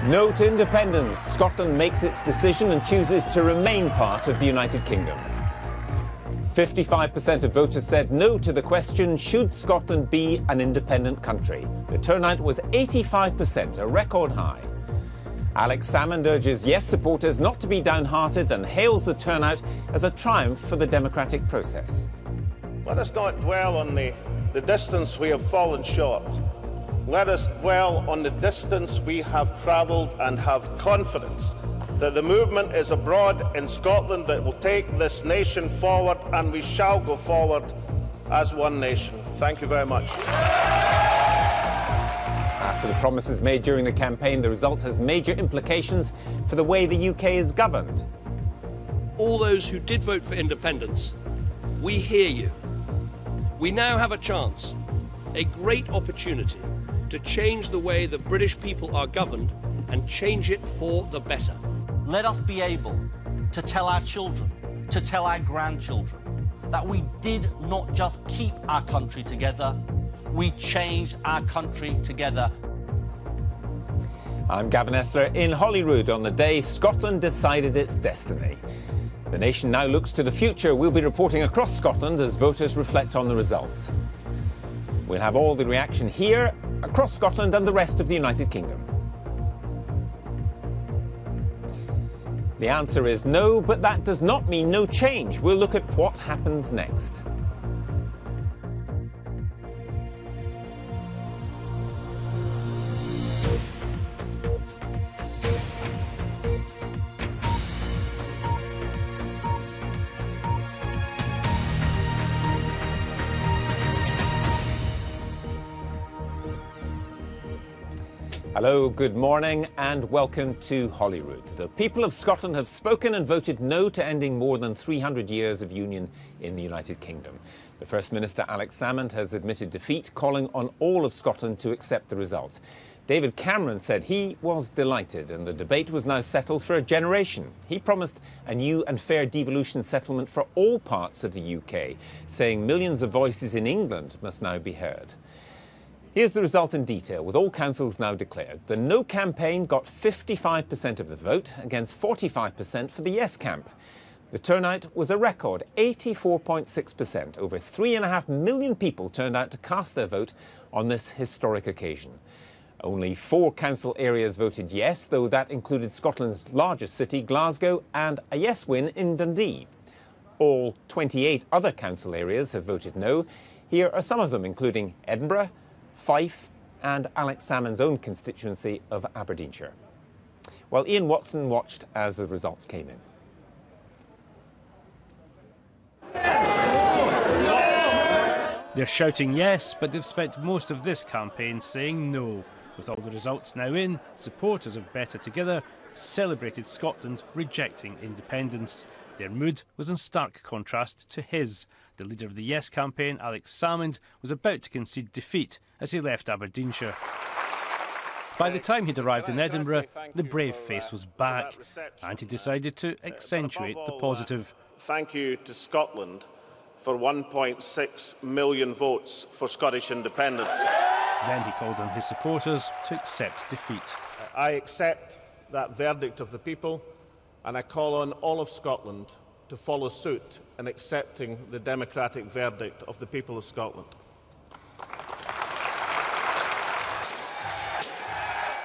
No to independence. Scotland makes its decision and chooses to remain part of the United Kingdom. 55% of voters said no to the question, should Scotland be an independent country? The turnout was 85%, a record high. Alex Salmond urges yes supporters not to be downhearted and hails the turnout as a triumph for the democratic process. Let us not dwell on the distance we have fallen short. Let us dwell on the distance we have travelled and have confidence that the movement is abroad in Scotland that will take this nation forward, and we shall go forward as one nation. Thank you very much. After the promises made during the campaign, the result has major implications for the way the UK is governed. All those who did vote for independence, we hear you. We now have a chance, a great opportunity, to change the way the British people are governed and change it for the better. Let us be able to tell our children, to tell our grandchildren, that we did not just keep our country together, we changed our country together. I'm Gavin Esler in Holyrood on the day Scotland decided its destiny. The nation now looks to the future. We'll be reporting across Scotland as voters reflect on the results. We'll have all the reaction here, across Scotland and the rest of the United Kingdom. The answer is no, but that does not mean no change. We'll look at what happens next. Hello, good morning and welcome to Holyrood. The people of Scotland have spoken and voted no to ending more than 300 years of union in the United Kingdom. The First Minister Alex Salmond has admitted defeat, calling on all of Scotland to accept the result. David Cameron said he was delighted and the debate was now settled for a generation. He promised a new and fair devolution settlement for all parts of the UK, saying millions of voices in England must now be heard. Here's the result in detail, with all councils now declared. The No campaign got 55% of the vote, against 45% for the Yes camp. The turnout was a record 84.6%. Over 3.5 million people turned out to cast their vote on this historic occasion. Only 4 council areas voted yes, though that included Scotland's largest city, Glasgow, and a yes win in Dundee. All 28 other council areas have voted no. Here are some of them, including Edinburgh, Fife and Alex Salmond's own constituency of Aberdeenshire. Well, Ian Watson watched as the results came in. They're shouting yes, but they've spent most of this campaign saying no. With all the results now in, supporters of Better Together celebrated Scotland rejecting independence. Their mood was in stark contrast to his. The leader of the Yes campaign, Alex Salmond, was about to concede defeat as he left Aberdeenshire. By the time he'd arrived in Edinburgh, the brave face was back, and he decided to accentuate the positive. Thank you to Scotland for 1.6 million votes for Scottish independence. Then he called on his supporters to accept defeat. I accept that verdict of the people, and I call on all of Scotland to follow suit in accepting the democratic verdict of the people of Scotland.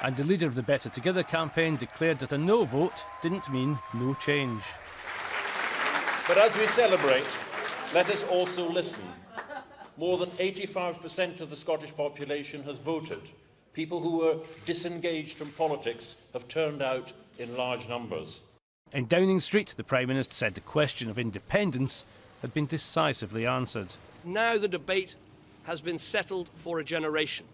And the leader of the Better Together campaign declared that a no vote didn't mean no change. But as we celebrate, let us also listen. More than 85% of the Scottish population has voted. People who were disengaged from politics have turned out in large numbers. In Downing Street, the Prime Minister said the question of independence had been decisively answered. Now the debate has been settled for a generation,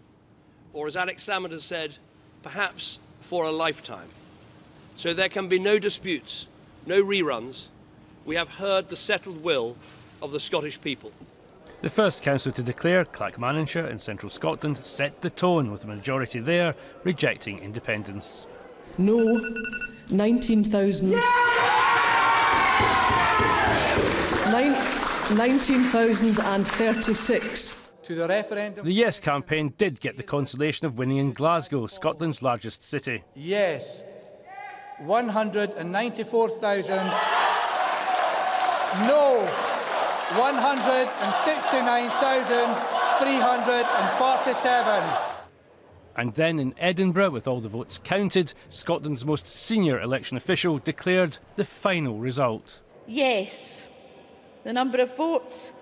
or as Alex Salmond has said, perhaps for a lifetime. So there can be no disputes, no reruns. We have heard the settled will of the Scottish people. The first council to declare, Clackmannanshire in central Scotland, set the tone with the majority there rejecting independence. No, 19,000. 19,036. to the referendum. The Yes campaign did get the consolation of winning in Glasgow, Scotland's largest city. Yes, 194,000. No, 169,347. And then in Edinburgh, with all the votes counted, Scotland's most senior election official declared the final result. Yes, the number of votes,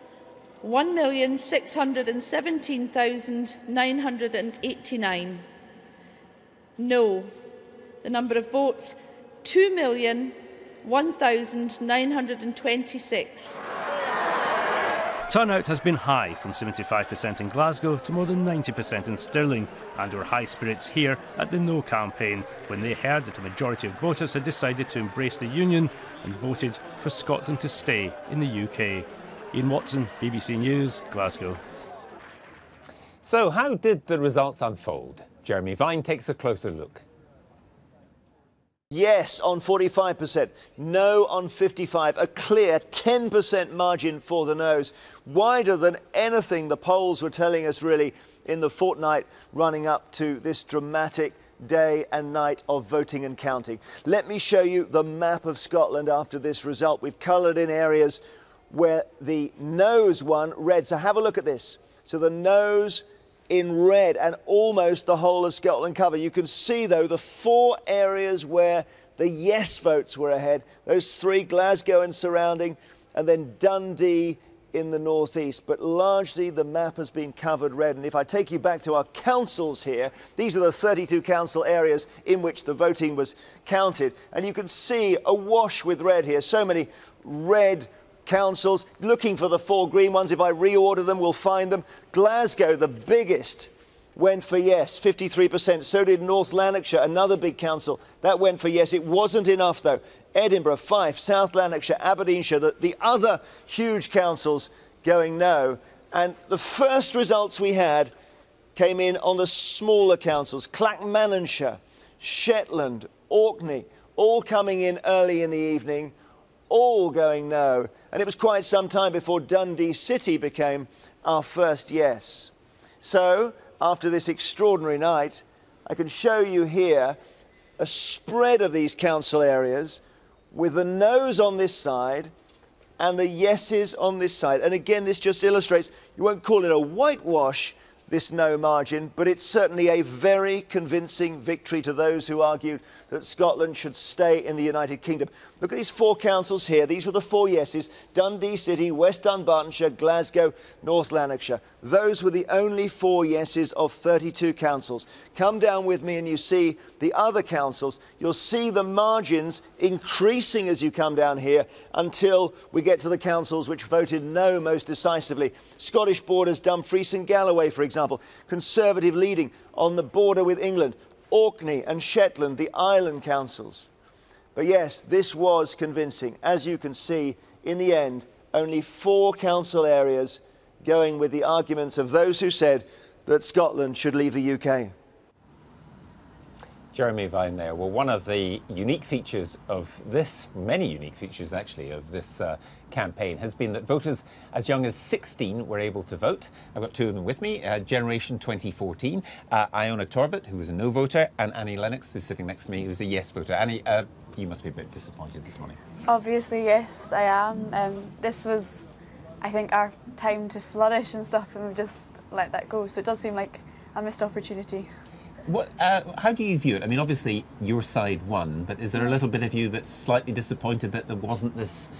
1,617,989. No, the number of votes, 2,001,926. Turnout has been high, from 75% in Glasgow to more than 90% in Stirling, and there were high spirits here at the No campaign when they heard that a majority of voters had decided to embrace the Union and voted for Scotland to stay in the UK. Ian Watson, BBC News, Glasgow. So how did the results unfold? Jeremy Vine takes a closer look. Yes on 45%, no on 55%, a clear 10% margin for the noes, wider than anything the polls were telling us really in the fortnight running up to this dramatic day and night of voting and counting. Let me show you the map of Scotland after this result. We've coloured in areas where the noes won red, so have a look at this. So the noes in red and almost the whole of Scotland covered. You can see, though, the 4 areas where the yes votes were ahead. Those 3, Glasgow and surrounding, and then Dundee in the northeast. But largely the map has been covered red. And if I take you back to our councils here, these are the 32 council areas in which the voting was counted. And you can see awash with red here. So many red councils, looking for the 4 green ones. If I reorder them, we'll find them. Glasgow, the biggest, went for yes, 53%. So did North Lanarkshire, another big council. That went for yes. It wasn't enough, though. Edinburgh, Fife, South Lanarkshire, Aberdeenshire, the other huge councils going no. And the first results we had came in on the smaller councils. Clackmannanshire, Shetland, Orkney, all coming in early in the evening, all going no. And it was quite some time before Dundee City became our first yes. So, after this extraordinary night, I can show you here a spread of these council areas with the noes on this side and the yeses on this side. And again, this just illustrates, you won't call it a whitewash, this no margin, but it's certainly a very convincing victory to those who argued that Scotland should stay in the United Kingdom. Look at these 4 councils here. These were the 4 yeses: Dundee City, West Dunbartonshire, Glasgow, North Lanarkshire. Those were the only 4 yeses of 32 councils. Come down with me and you see the other councils. You'll see the margins increasing as you come down here until we get to the councils which voted no most decisively. Scottish Borders, Dumfries and Galloway, for example. Conservative leading on the border with England. Orkney and Shetland, the island councils. But yes, this was convincing. As you can see, in the end, only 4 council areas going with the arguments of those who said that Scotland should leave the UK. Jeremy Vine there. Well, one of the unique features of this, many unique features actually, of this campaign has been that voters as young as 16 were able to vote. I've got 2 of them with me. Generation 2014, Iona Torbett, who was a no voter, and Annie Lennox, who's sitting next to me, who's a yes voter. Annie, you must be a bit disappointed this morning. Obviously, yes, I am. This was, I think, our time to flourish and stuff, and we've just let that go. So it does seem like a missed opportunity. What, how do you view it? I mean, obviously, your side won, but is there a little bit of you that's slightly disappointed that there wasn't this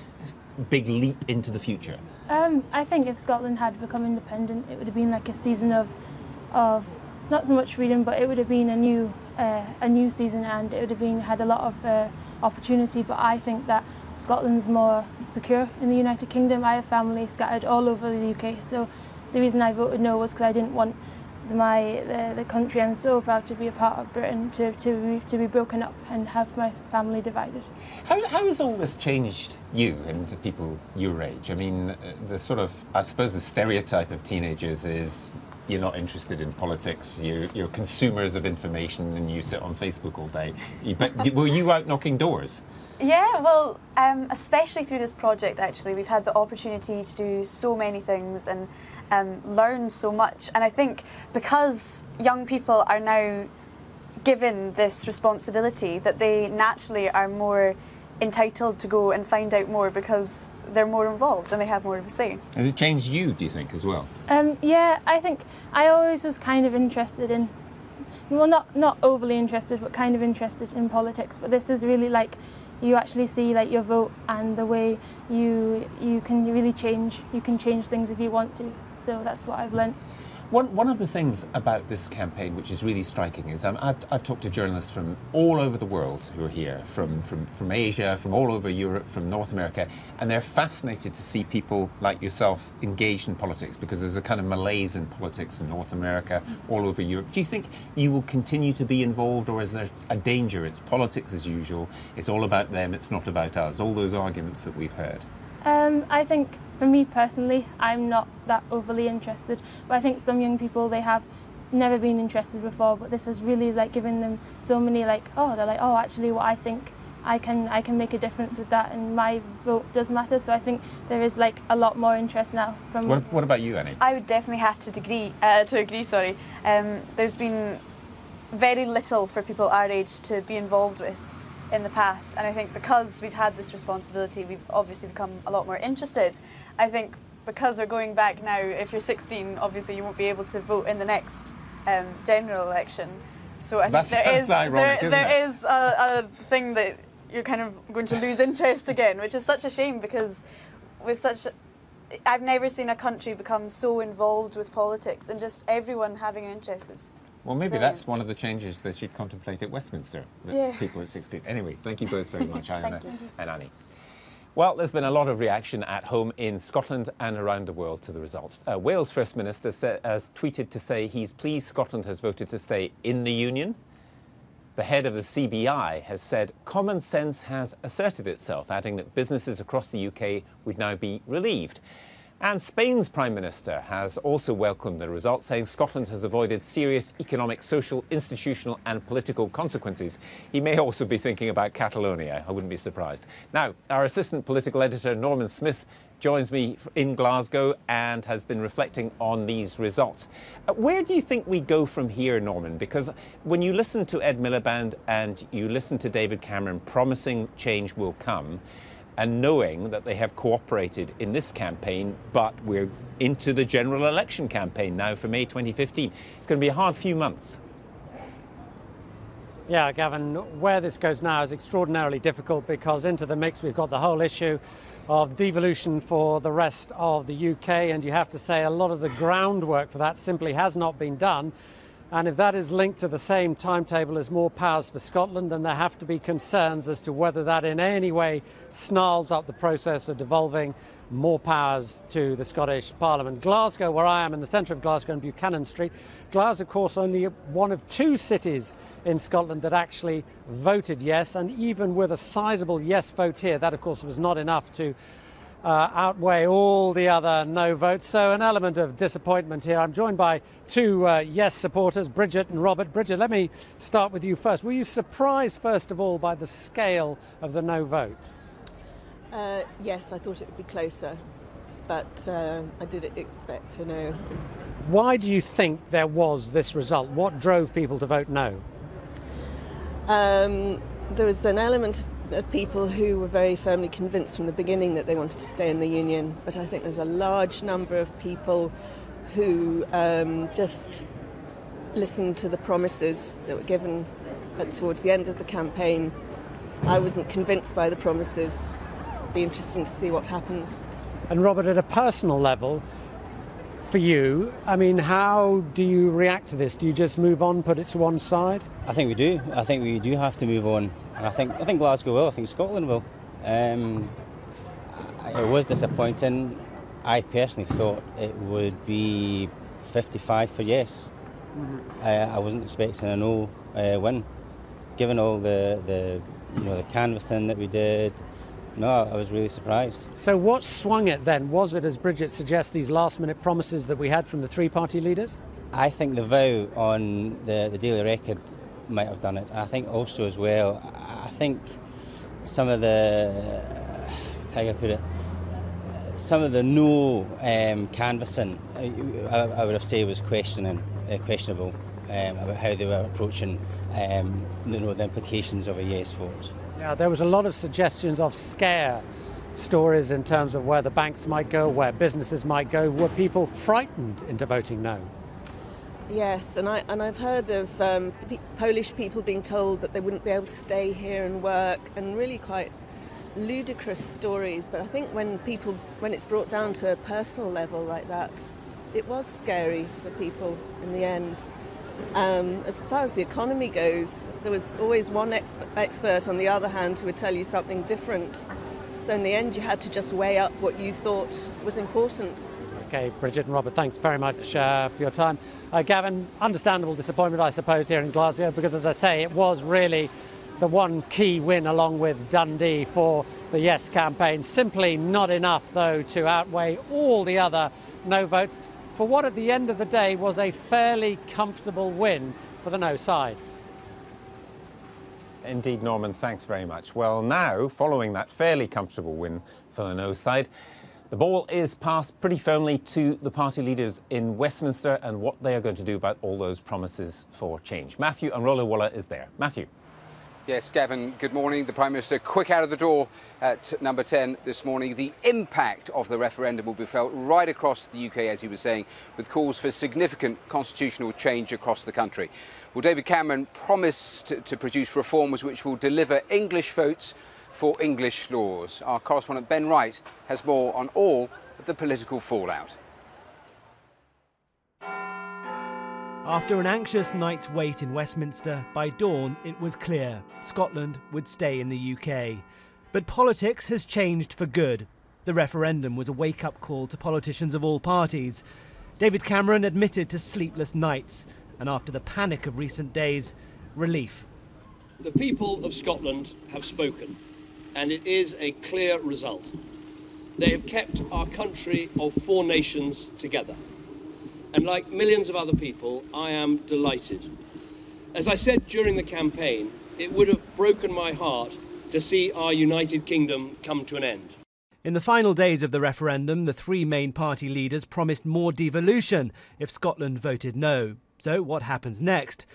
big leap into the future? I think if Scotland had become independent, it would have been like a season of not so much freedom, but it would have been a new season, and it would have been had a lot of opportunity. But I think that Scotland's more secure in the United Kingdom. I have family scattered all over the UK, so the reason I voted no was because I didn't want the country I'm so proud to be a part of, Britain, to be broken up and have my family divided. How has all this changed you and people your age? I mean, the sort of, I suppose the stereotype of teenagers is you're not interested in politics, you're consumers of information and you sit on Facebook all day. But were you out knocking doors? Yeah, well, especially through this project, actually, we've had the opportunity to do so many things and learn so much. And I think because young people are now given this responsibility, that they naturally are more entitled to go and find out more because they're more involved and they have more of a say. Has it changed you, do you think, as well? Yeah, I think I always was kind of interested in, well, not overly interested, but kind of interested in politics. But this is really like, you actually see like your vote and the way you can really change. You can change things if you want to. So that's what I've learnt. One of the things about this campaign which is really striking is I've talked to journalists from all over the world who are here, from Asia, from all over Europe, from North America, and they're fascinated to see people like yourself engaged in politics, because there's a kind of malaise in politics in North America, all over Europe. Do you think you will continue to be involved, or is there a danger? It's politics as usual, it's all about them, it's not about us, all those arguments that we've heard? I think, for me personally, I'm not that overly interested, but I think some young people, they have never been interested before, but this has really like given them so many they're like, oh, actually what I think, I can make a difference with that, and my vote does matter. So I think there is like a lot more interest now from... What about you, Annie? I would definitely have to agree. There's been very little for people our age to be involved with in the past, and I think because we've had this responsibility, we've obviously become a lot more interested. I think because we're going back now, if you're 16, obviously you won't be able to vote in the next general election. So I think there is a thing that you're kind of going to lose interest again, which is such a shame, because I've never seen a country become so involved with politics and just everyone having an interest. Is well, maybe brilliant. That's one of the changes they should contemplate at Westminster, that yeah. people at 16. Anyway, thank you both very much, Anna you. and Annie. Well, there's been a lot of reaction at home in Scotland and around the world to the result. Wales First Minister has tweeted to say he's pleased Scotland has voted to stay in the Union. The head of the CBI has said common sense has asserted itself, adding that businesses across the UK would now be relieved. And Spain's Prime Minister has also welcomed the result, saying Scotland has avoided serious economic, social, institutional and political consequences. He may also be thinking about Catalonia. I wouldn't be surprised. Now, our assistant political editor, Norman Smith, joins me in Glasgow and has been reflecting on these results. Where do you think we go from here, Norman? Because when you listen to Ed Miliband and you listen to David Cameron promising change will come, and knowing that they have cooperated in this campaign, but we're into the general election campaign now for May 2015. It's going to be a hard few months. Yeah, Gavin, where this goes now is extraordinarily difficult, because into the mix we've got the whole issue of devolution for the rest of the UK, and you have to say a lot of the groundwork for that simply has not been done. And if that is linked to the same timetable as more powers for Scotland, then there have to be concerns as to whether that in any way snarls up the process of devolving more powers to the Scottish Parliament. Glasgow, where I am in the centre of Glasgow on Buchanan Street, Glasgow, of course, only one of two cities in Scotland that actually voted yes, and even with a sizable yes vote here, that of course was not enough to outweigh all the other no votes. So an element of disappointment here. I'm joined by two yes supporters, Bridget and Robert. Bridget, let me start with you first. Were you surprised, first of all, by the scale of the no vote? Yes, I thought it would be closer, but I did expect to know. Why do you think there was this result? What drove people to vote no? There was an element of people who were very firmly convinced from the beginning that they wanted to stay in the Union, but I think there's a large number of people who just listened to the promises that were given towards the end of the campaign. I wasn't convinced by the promises. It'll be interesting to see what happens. And Robert, at a personal level, for you, I mean, how do you react to this? Do you just move on, put it to one side? I think we do. I think we do have to move on. And I think Glasgow will. I think Scotland will. It was disappointing. I personally thought it would be 55 for yes. Mm-hmm. I wasn't expecting a no win, given all the canvassing that we did. No, I was really surprised. So what swung it then? Was it, as Bridget suggests, these last-minute promises that we had from the three-party leaders? I think the vow on the Daily Record might have done it. I think also as well, I think some of the, how do I put it, some of the no canvassing, I would have said was questionable about how they were approaching the implications of a yes vote. Yeah, there was a lot of suggestions of scare stories in terms of where the banks might go, where businesses might go. Were people frightened into voting no? Yes, and I've heard of Polish people being told that they wouldn't be able to stay here and work, and really quite ludicrous stories. But I think when it's brought down to a personal level like that, it was scary for people in the end. As far as the economy goes, there was always one expert on the other hand who would tell you something different. So in the end, you had to just weigh up what you thought was important. Okay, Bridget and Robert, thanks very much for your time. Gavin, understandable disappointment, I suppose, here in Glasgow, because, as I say, it was really the one key win along with Dundee for the Yes campaign. Simply not enough, though, to outweigh all the other no votes for what, at the end of the day, was a fairly comfortable win for the no side. Indeed, Norman, thanks very much. Well, now, following that fairly comfortable win for the no side, the ball is passed pretty firmly to the party leaders in Westminster and what they are going to do about all those promises for change. Matthew Unrolawala is there. Matthew. Yes, Gavin, good morning. The Prime Minister quick out of the door at number 10 this morning. The impact of the referendum will be felt right across the UK, as he was saying, with calls for significant constitutional change across the country. Well, David Cameron promised to produce reforms which will deliver English votes for English laws. Our correspondent Ben Wright has more on all of the political fallout. After an anxious night's wait in Westminster, by dawn it was clear Scotland would stay in the UK. But politics has changed for good. The referendum was a wake-up call to politicians of all parties. David Cameron admitted to sleepless nights, and after the panic of recent days, relief. The people of Scotland have spoken, and it is a clear result. They have kept our country of four nations together. And like millions of other people, I am delighted. As I said during the campaign, it would have broken my heart to see our United Kingdom come to an end. In the final days of the referendum, the three main party leaders promised more devolution if Scotland voted no. So what happens next?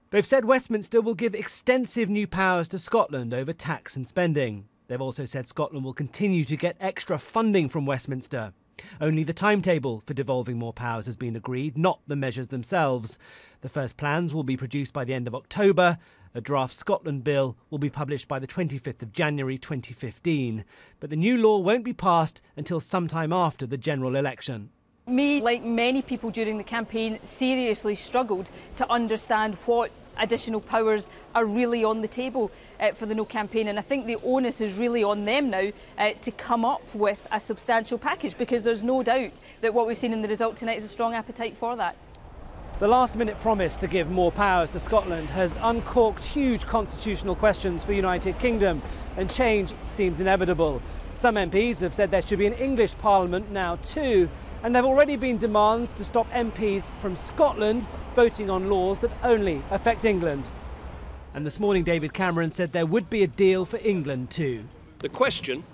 They've said Westminster will give extensive new powers to Scotland over tax and spending. They've also said Scotland will continue to get extra funding from Westminster. Only the timetable for devolving more powers has been agreed, not the measures themselves. The first plans will be produced by the end of October. A draft Scotland bill will be published by the 25th of January 2015. But the new law won't be passed until sometime after the general election. Me, like many people during the campaign, seriously struggled to understand what additional powers are really on the table for the No campaign, and I think the onus is really on them now to come up with a substantial package, because there's no doubt that what we've seen in the result tonight is a strong appetite for that. The last-minute promise to give more powers to Scotland has uncorked huge constitutional questions for the United Kingdom, and change seems inevitable. Some MPs have said there should be an English Parliament now too, and there have already been demands to stop MPs from Scotland voting on laws that only affect England. And this morning David Cameron said there would be a deal for England too. The question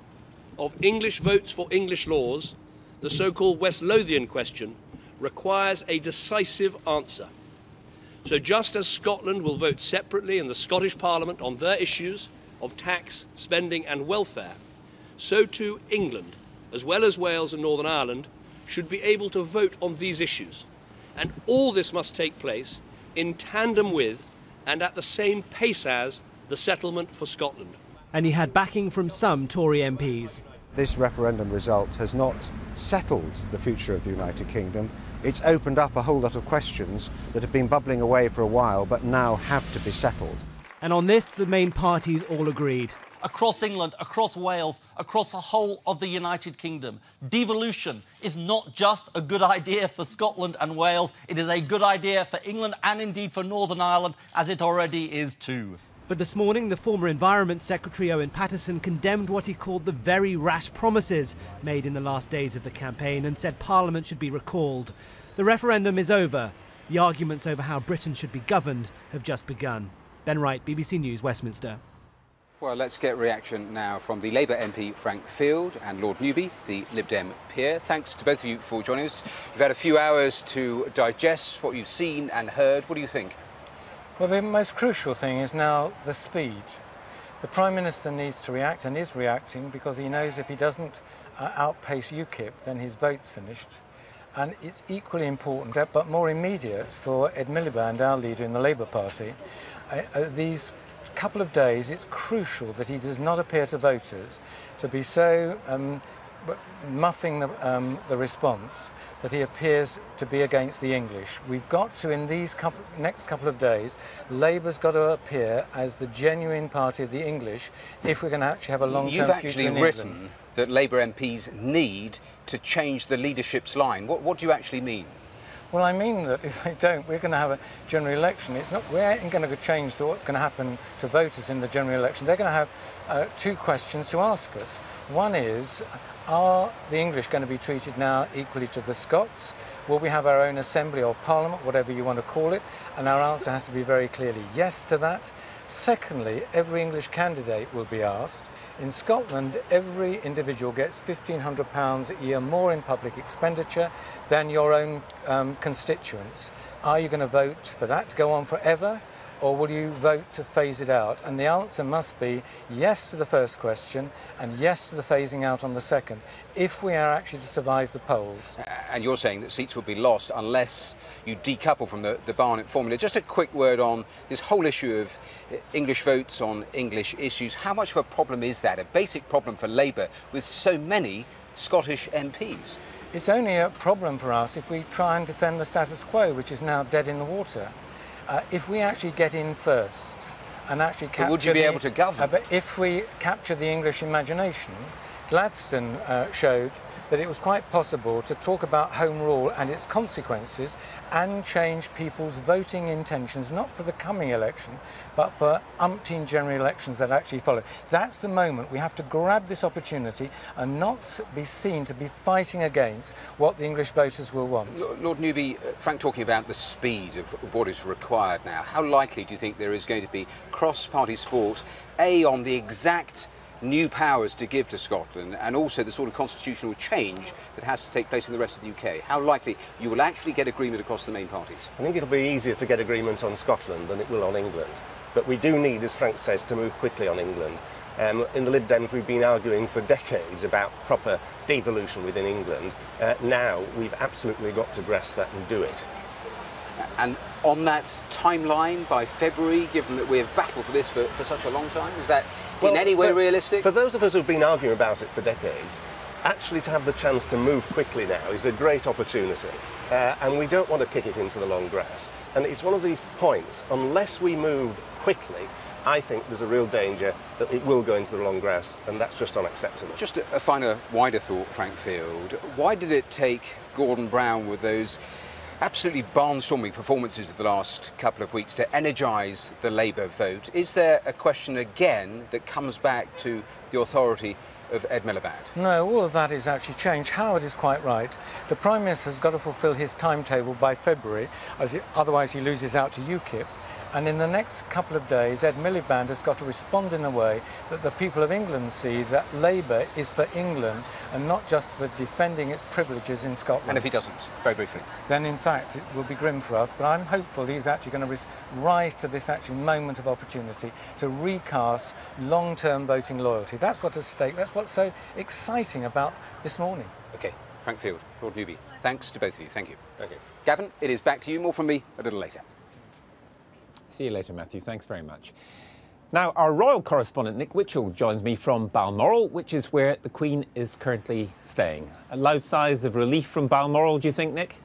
of English votes for English laws, the so-called West Lothian question, requires a decisive answer. So just as Scotland will vote separately in the Scottish Parliament on their issues of tax, spending and welfare, so too England, as well as Wales and Northern Ireland, should be able to vote on these issues. And all this must take place in tandem with and at the same pace as the settlement for Scotland. And he had backing from some Tory MPs. This referendum result has not settled the future of the United Kingdom. It's opened up a whole lot of questions that have been bubbling away for a while but now have to be settled. And on this, the main parties all agreed. Across England, across Wales, across the whole of the United Kingdom, devolution is not just a good idea for Scotland and Wales, it is a good idea for England and indeed for Northern Ireland, as it already is too. But this morning, the former Environment Secretary Owen Paterson condemned what he called the very rash promises made in the last days of the campaign and said Parliament should be recalled. The referendum is over, The arguments over how Britain should be governed have just begun. Ben Wright, BBC News, Westminster. Well, let's get reaction now from the Labour MP Frank Field and Lord Newby, the Lib Dem peer. Thanks to both of you for joining us. You've had a few hours to digest what you've seen and heard. What do you think? Well, the most crucial thing is now the speed. The Prime Minister needs to react and is reacting because he knows if he doesn't outpace UKIP, then his vote's finished. And it's equally important, but more immediate, for Ed Miliband, our leader in the Labour Party. These couple of days, it's crucial that he does not appear to voters to be so muffing the response that he appears to be against the English. We've got to, in these next couple of days, Labour's got to appear as the genuine party of the English if we're going to actually have a long-term future in England. You've actually written that Labour MPs need to change the leadership's line. What do you actually mean? Well, I mean that if they don't, we're going to have a general election. We ain't going to change what's going to happen to voters in the general election. They're going to have two questions to ask us. One is, are the English going to be treated now equally to the Scots? Will we have our own assembly or parliament, whatever you want to call it? And our answer has to be very clearly yes to that. Secondly, every English candidate will be asked. In Scotland, every individual gets £1,500 a year more in public expenditure than your own constituents. Are you going to vote for that to go on forever, or will you vote to phase it out? And the answer must be yes to the first question and yes to the phasing out on the second, if we are actually to survive the polls. And you're saying that seats will be lost unless you decouple from the Barnett formula. Just a quick word on this whole issue of English votes on English issues. How much of a problem is that, a basic problem for Labour with so many Scottish MPs? It's only a problem for us if we try and defend the status quo, which is now dead in the water. If we actually get in first and actually capture... But would you be able to govern? But if we capture the English imagination, Gladstone showed that it was quite possible to talk about Home Rule and its consequences and change people's voting intentions, not for the coming election, but for umpteen general elections that actually follow. That's the moment we have to grab this opportunity and not be seen to be fighting against what the English voters will want. Lord Newby, Frank talking about the speed of what is required now. How likely do you think there is going to be cross-party support, A, on the exact new powers to give to Scotland, and also the sort of constitutional change that has to take place in the rest of the UK? How likely you will actually get agreement across the main parties? I think it'll be easier to get agreement on Scotland than it will on England. But we do need, as Frank says, to move quickly on England. In the Lib Dems, we've been arguing for decades about proper devolution within England. Now we've absolutely got to grasp that and do it. And on that timeline, by February, given that we have battled with this for such a long time, is that in any way realistic? For those of us who've been arguing about it for decades, actually to have the chance to move quickly now is a great opportunity. And we don't want to kick it into the long grass. And it's one of these points, unless we move quickly, I think there's a real danger that it will go into the long grass, and that's just unacceptable. Just a finer, wider thought, Frank Field. Why did it take Gordon Brown with those absolutely barnstorming performances of the last couple of weeks to energise the Labour vote? Is there a question again that comes back to the authority of Ed Miliband? No, all of that is actually changed. Howard is quite right. The Prime Minister's got to fulfil his timetable by February, otherwise he loses out to UKIP. And in the next couple of days, Ed Miliband has got to respond in a way that the people of England see that Labour is for England and not just for defending its privileges in Scotland. And if he doesn't, very briefly? Then, in fact, it will be grim for us. But I'm hopeful he's actually going to rise to this actual moment of opportunity to recast long-term voting loyalty. That's what's at stake. That's what's so exciting about this morning. OK. Frank Field, Lord Newby, thanks to both of you. Thank you. Thank you. Gavin, it is back to you. More from me a little later. See you later, Matthew. Thanks very much. Now, our royal correspondent Nick Witchell joins me from Balmoral, which is where the Queen is currently staying. A loud sighs of relief from Balmoral, do you think, Nick?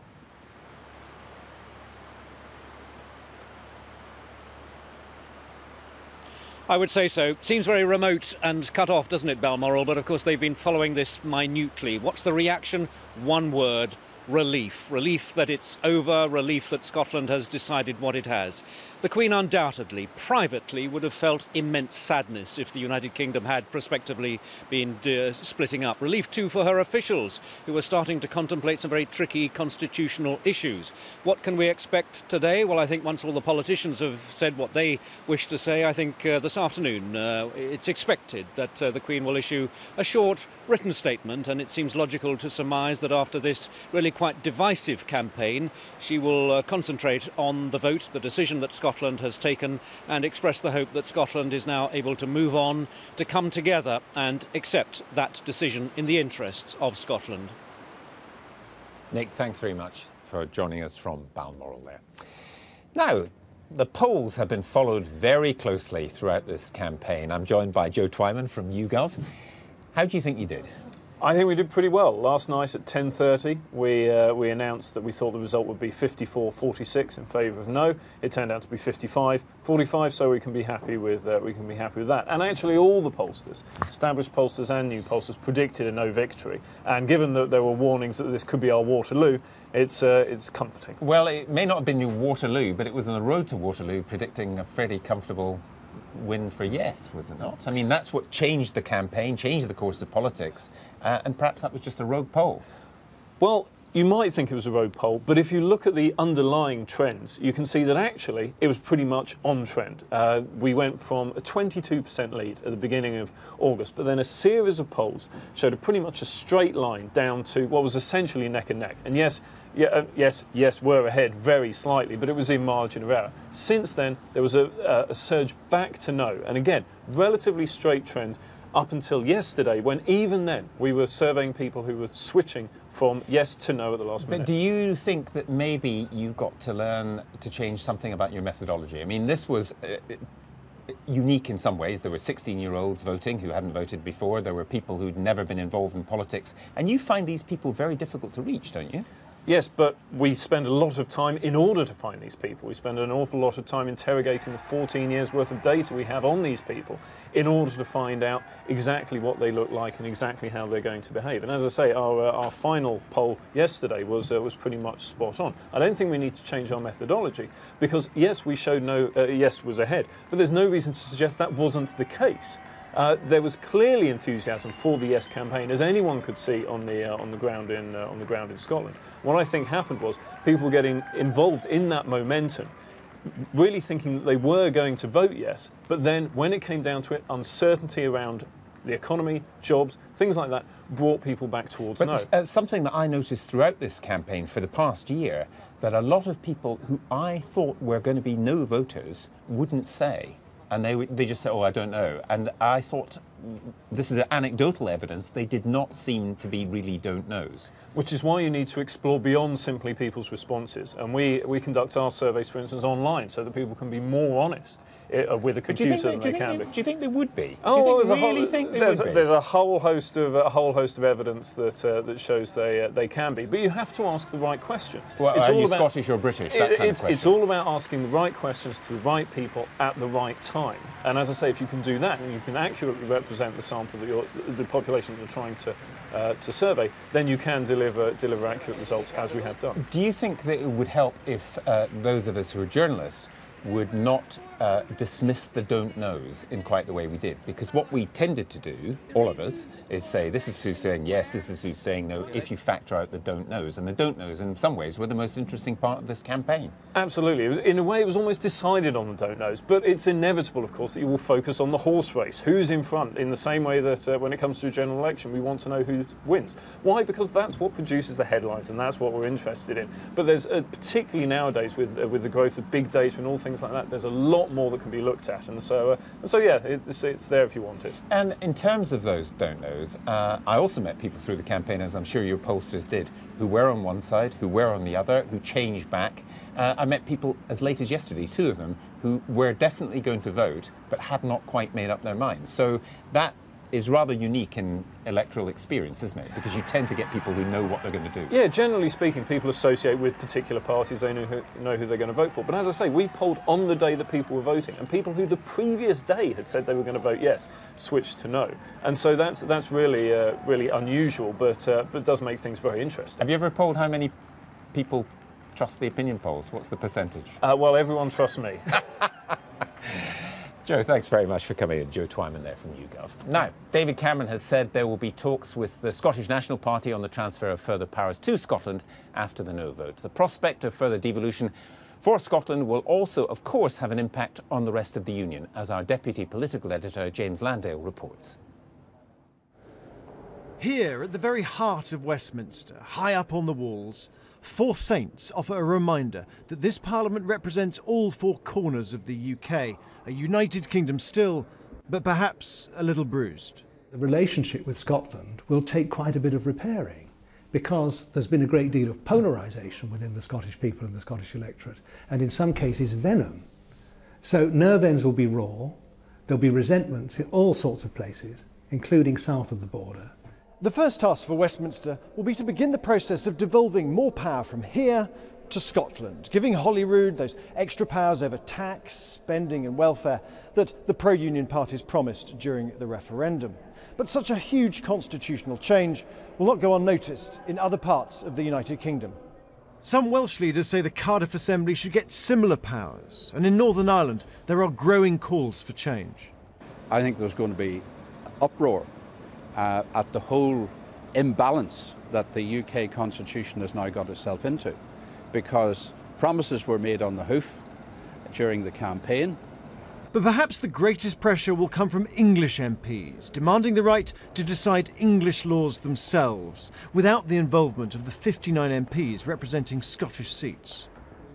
I would say so. Seems very remote and cut off, doesn't it, Balmoral? But of course they've been following this minutely. What's the reaction? One word: relief. Relief that it's over, relief that Scotland has decided what it has. The Queen undoubtedly, privately, would have felt immense sadness if the United Kingdom had prospectively been splitting up. Relief too for her officials, who are starting to contemplate some very tricky constitutional issues. What can we expect today? Well, I think once all the politicians have said what they wish to say, I think this afternoon it's expected that the Queen will issue a short written statement, and it seems logical to surmise that after this really quite divisive campaign, she will concentrate on the vote, the decision that Scotland has taken, and express the hope that Scotland is now able to move on, to come together and accept that decision in the interests of Scotland. Nick, thanks very much for joining us from Balmoral there. Now, the polls have been followed very closely throughout this campaign. I'm joined by Joe Twyman from YouGov. How do you think you did? I think we did pretty well. Last night at 10:30, we announced that we thought the result would be 54-46 in favour of no. It turned out to be 55-45, so we can be happy with that. And actually, all the pollsters, established pollsters and new pollsters, predicted a no victory. And given that there were warnings that this could be our Waterloo, it's comforting. Well, it may not have been your Waterloo, but it was on the road to Waterloo, predicting a fairly comfortable win for yes, was it not? I mean, that's what changed the campaign, changed the course of politics, and perhaps that was just a rogue poll. Well, you might think it was a rogue poll, but if you look at the underlying trends, you can see that actually it was pretty much on trend. We went from a 22% lead at the beginning of August, but then a series of polls showed pretty much a straight line down to what was essentially neck and neck. And yes, we're ahead very slightly, but it was in margin of error. Since then, there was a surge back to no. And again, relatively straight trend up until yesterday, when even then we were surveying people who were switching from yes to no at the last minute. But do you think that maybe you've got to learn to change something about your methodology? I mean, this was unique in some ways. There were 16-year-olds voting who hadn't voted before. There were people who'd never been involved in politics. And you find these people very difficult to reach, don't you? Yes, but we spend a lot of time in order to find these people. We spend an awful lot of time interrogating the 14 years worth of data we have on these people in order to find out exactly what they look like and exactly how they're going to behave. And as I say, our final poll yesterday was pretty much spot on. I don't think we need to change our methodology because, yes, we showed no, yes was ahead, but there's no reason to suggest that wasn't the case. There was clearly enthusiasm for the Yes campaign, as anyone could see on the ground in Scotland. What I think happened was people getting involved in that momentum, really thinking that they were going to vote yes, but then when it came down to it, uncertainty around the economy, jobs, things like that, brought people back towards no. But something that I noticed throughout this campaign for the past year, that a lot of people who I thought were going to be no voters wouldn't say. And they just say, oh, I don't know. And I thought, this is anecdotal evidence, they did not seem to be really don't knows. Which is why you need to explore beyond simply people's responses. And we conduct our surveys, for instance, online, so that people can be more honest with a computer than they can be. Do you think they would be? Oh, There's a whole host of evidence that shows they can be. But you have to ask the right questions. Well, are you Scottish or British? That kind of question. It's all about asking the right questions to the right people at the right time. And as I say, if you can do that and you can accurately represent the sample that the population that you're trying to survey, then you can deliver accurate results, as we have done. Do you think that it would help if those of us who are journalists would not dismiss the don't knows in quite the way we did? Because what we tended to do, all of us, is say this is who's saying yes, this is who's saying no, if you factor out the don't knows. And the don't knows in some ways were the most interesting part of this campaign. Absolutely. In a way it was almost decided on the don't knows, but it's inevitable, of course, that you will focus on the horse race. Who's in front? In the same way that when it comes to a general election, we want to know who wins. Why? Because that's what produces the headlines and that's what we're interested in. But there's, particularly nowadays with the growth of big data and all things like that, there's a lot more that can be looked at, and so yeah, it's there if you want it. And in terms of those don't knows, I also met people through the campaign, as I'm sure your pollsters did, who were on one side, who were on the other, who changed back. I met people as late as yesterday, 2 of them, who were definitely going to vote but had not quite made up their minds. So that is rather unique in electoral experience, isn't it? Because you tend to get people who know what they're going to do. Yeah, generally speaking, people associate with particular parties. They know who they're going to vote for. But as I say, we polled on the day that people were voting, and people who the previous day had said they were going to vote yes switched to no. And so that's really really unusual, but does make things very interesting. Have you ever polled how many people trust the opinion polls? What's the percentage? Well, everyone trusts me. Joe, thanks very much for coming in. Joe Twyman there from YouGov. Now, David Cameron has said there will be talks with the Scottish National Party on the transfer of further powers to Scotland after the no vote. The prospect of further devolution for Scotland will also, of course, have an impact on the rest of the Union, as our Deputy Political Editor, James Landale, reports. Here, at the very heart of Westminster, high up on the walls, 4 saints offer a reminder that this Parliament represents all 4 corners of the UK, a united kingdom still, but perhaps a little bruised. The relationship with Scotland will take quite a bit of repairing, because there's been a great deal of polarisation within the Scottish people and the Scottish electorate, and in some cases venom. So nerve ends will be raw, there'll be resentments in all sorts of places, including south of the border. The first task for Westminster will be to begin the process of devolving more power from here to Scotland, giving Holyrood those extra powers over tax, spending and welfare that the pro-union parties promised during the referendum. But such a huge constitutional change will not go unnoticed in other parts of the United Kingdom. Some Welsh leaders say the Cardiff Assembly should get similar powers, and in Northern Ireland there are growing calls for change. I think there's going to be uproar at the whole imbalance that the UK constitution has now got itself into, because promises were made on the hoof during the campaign. But perhaps the greatest pressure will come from English MPs, demanding the right to decide English laws themselves, without the involvement of the 59 MPs representing Scottish seats.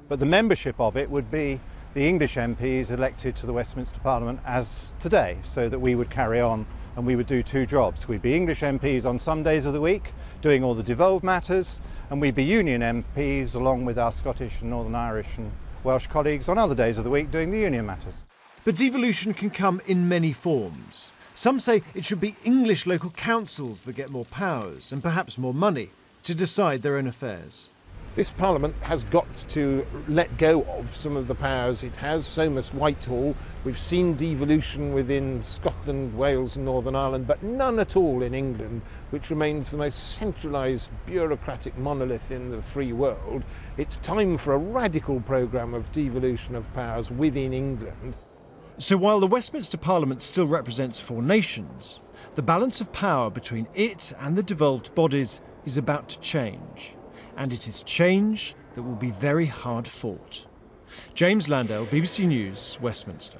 But the membership of it would be the English MPs elected to the Westminster Parliament as today, so that we would carry on and we would do 2 jobs. We'd be English MPs on some days of the week, doing all the devolved matters, and we'd be Union MPs along with our Scottish and Northern Irish and Welsh colleagues on other days of the week doing the Union matters. But devolution can come in many forms. Some say it should be English local councils that get more powers and perhaps more money to decide their own affairs. This Parliament has got to let go of some of the powers it has. So must Whitehall. We've seen devolution within Scotland, Wales and Northern Ireland, but none at all in England, which remains the most centralised bureaucratic monolith in the free world. It's time for a radical programme of devolution of powers within England. So while the Westminster Parliament still represents 4 nations, the balance of power between it and the devolved bodies is about to change. And it is change that will be very hard fought. James Landale, BBC News, Westminster.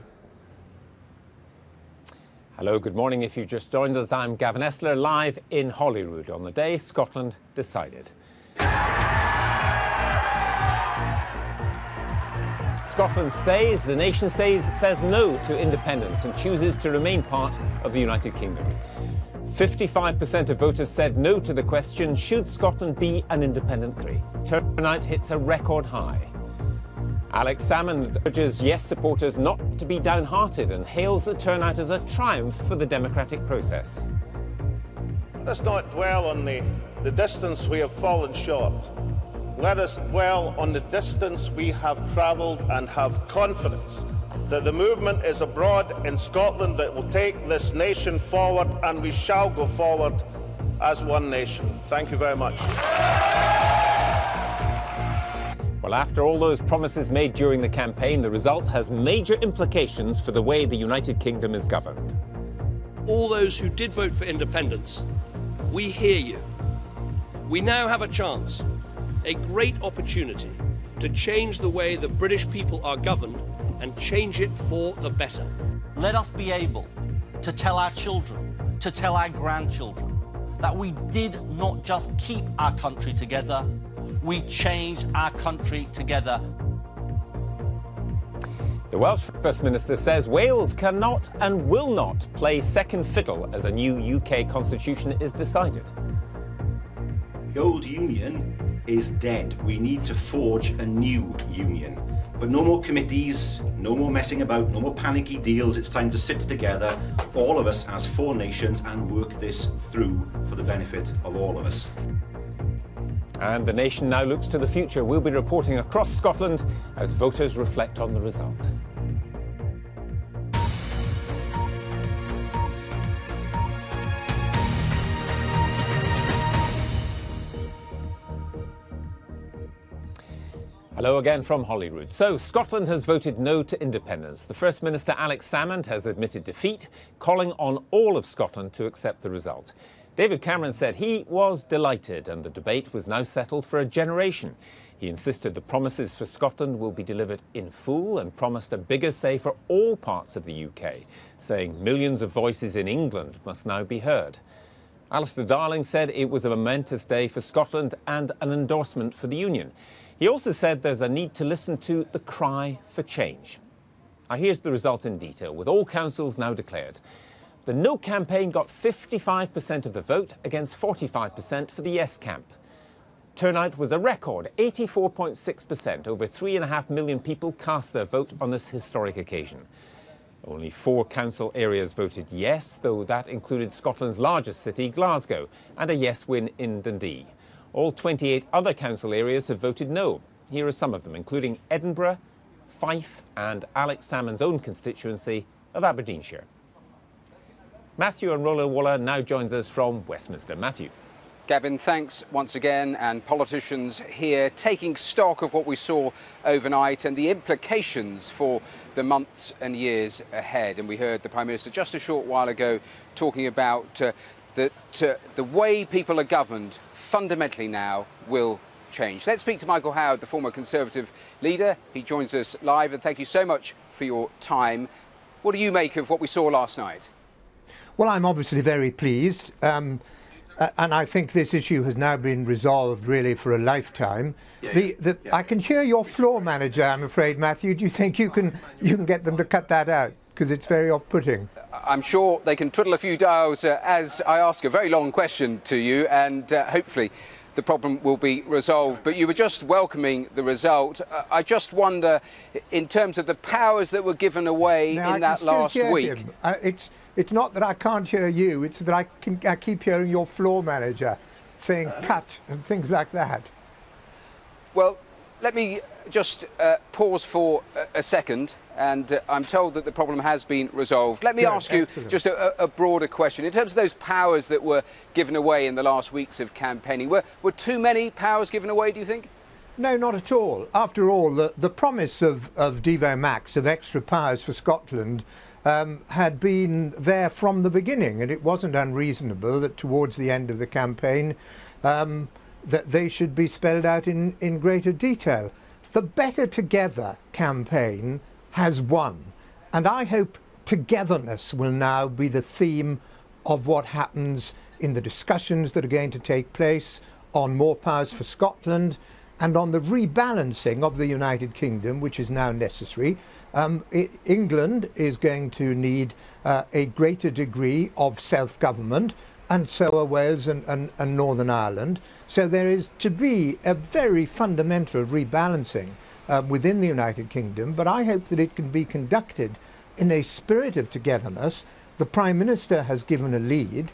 Hello, good morning. If you've just joined us, I'm Gavin Esler, live in Holyrood on the day Scotland decided. Scotland stays, the nation says no to independence and chooses to remain part of the United Kingdom. 55% of voters said no to the question, should Scotland be an independent country? Turnout hits a record high. Alex Salmond urges yes supporters not to be downhearted and hails the turnout as a triumph for the democratic process. Let's not dwell on the distance we have fallen short. Let us dwell on the distance we have travelled and have confidence that the movement is abroad in Scotland that will take this nation forward, and we shall go forward as one nation. Thank you very much. Well, after all those promises made during the campaign, the result has major implications for the way the United Kingdom is governed. All those who did vote for independence, we hear you. We now have a chance, a great opportunity, to change the way the British people are governed and change it for the better. Let us be able to tell our children, to tell our grandchildren, that we did not just keep our country together, we changed our country together. The Welsh First Minister says Wales cannot and will not play second fiddle as a new UK constitution is decided. The old union is dead. We need to forge a new union. But no more committees, no more messing about, no more panicky deals. It's time to sit together, all of us as 4 nations, and work this through for the benefit of all of us. And the nation now looks to the future. We'll be reporting across Scotland as voters reflect on the result. Hello again from Holyrood. So, Scotland has voted no to independence. The First Minister, Alex Salmond, has admitted defeat, calling on all of Scotland to accept the result. David Cameron said he was delighted and the debate was now settled for a generation. He insisted the promises for Scotland will be delivered in full and promised a bigger say for all parts of the UK, saying millions of voices in England must now be heard. Alistair Darling said it was a momentous day for Scotland and an endorsement for the Union. He also said there's a need to listen to the cry for change. Now here's the result in detail, with all councils now declared. The No campaign got 55% of the vote against 45% for the Yes camp. Turnout was a record, 84.6%. Over 3.5 million people cast their vote on this historic occasion. Only 4 council areas voted yes, though that included Scotland's largest city, Glasgow, and a yes win in Dundee. All 28 other council areas have voted no. Here are some of them, including Edinburgh, Fife and Alex Salmond's own constituency of Aberdeenshire. Matthew and Rola Waller now joins us from Westminster. Matthew. Gavin, thanks once again, and politicians here taking stock of what we saw overnight and the implications for the months and years ahead. And we heard the Prime Minister just a short while ago talking about that the way people are governed fundamentally now will change. Let's speak to Michael Howard, the former Conservative leader. He joins us live, and thank you so much for your time. What do you make of what we saw last night? Well, I'm obviously very pleased, and I think this issue has now been resolved really for a lifetime. I can hear your floor manager, I'm afraid, Matthew. Do you think you can get them to cut that out? Because it's very off-putting. I'm sure they can twiddle a few dials as I ask a very long question to you, and hopefully the problem will be resolved. But you were just welcoming the result. I just wonder, in terms of the powers that were given away in that last week. It's not that I can't hear you, it's that I keep hearing your floor manager saying cut and things like that. Well, let me just pause for a second, and I'm told that the problem has been resolved. Let me ask you just a broader question. In terms of those powers that were given away in the last weeks of campaigning, were too many powers given away, do you think? No, not at all. After all, the promise of Devo Max, of extra powers for Scotland, had been there from the beginning, and it wasn't unreasonable that towards the end of the campaign that they should be spelled out in greater detail. The Better Together campaign has won, and I hope togetherness will now be the theme of what happens in the discussions that are going to take place on more powers for Scotland and on the rebalancing of the United Kingdom, which is now necessary. England is going to need a greater degree of self-government, and so are Wales and Northern Ireland. So there is to be a very fundamental rebalancing within the United Kingdom, but I hope that it can be conducted in a spirit of togetherness. The Prime Minister has given a lead.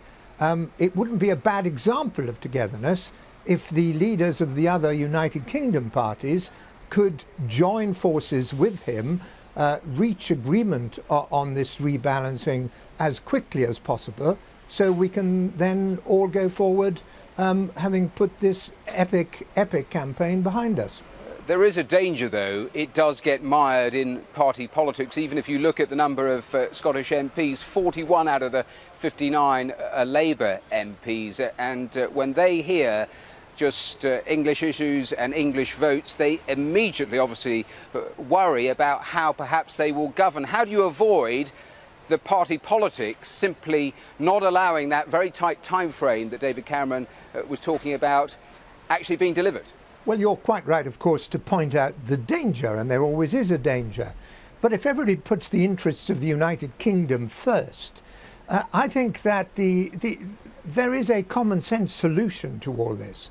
It wouldn't be a bad example of togetherness if the leaders of the other United Kingdom parties could join forces with him, reach agreement on this rebalancing as quickly as possible, so we can then all go forward having put this epic campaign behind us. There is a danger, though. It does get mired in party politics. Even if you look at the number of Scottish MPs, 41 out of the 59 are Labour MPs. And when they hear just English issues and English votes, they immediately, obviously, worry about how perhaps they will govern. How do you avoid the party politics simply not allowing that very tight time frame that David Cameron was talking about actually being delivered? Well, you're quite right, of course, to point out the danger, and there always is a danger. But if everybody puts the interests of the United Kingdom first, I think that there is a common sense solution to all this.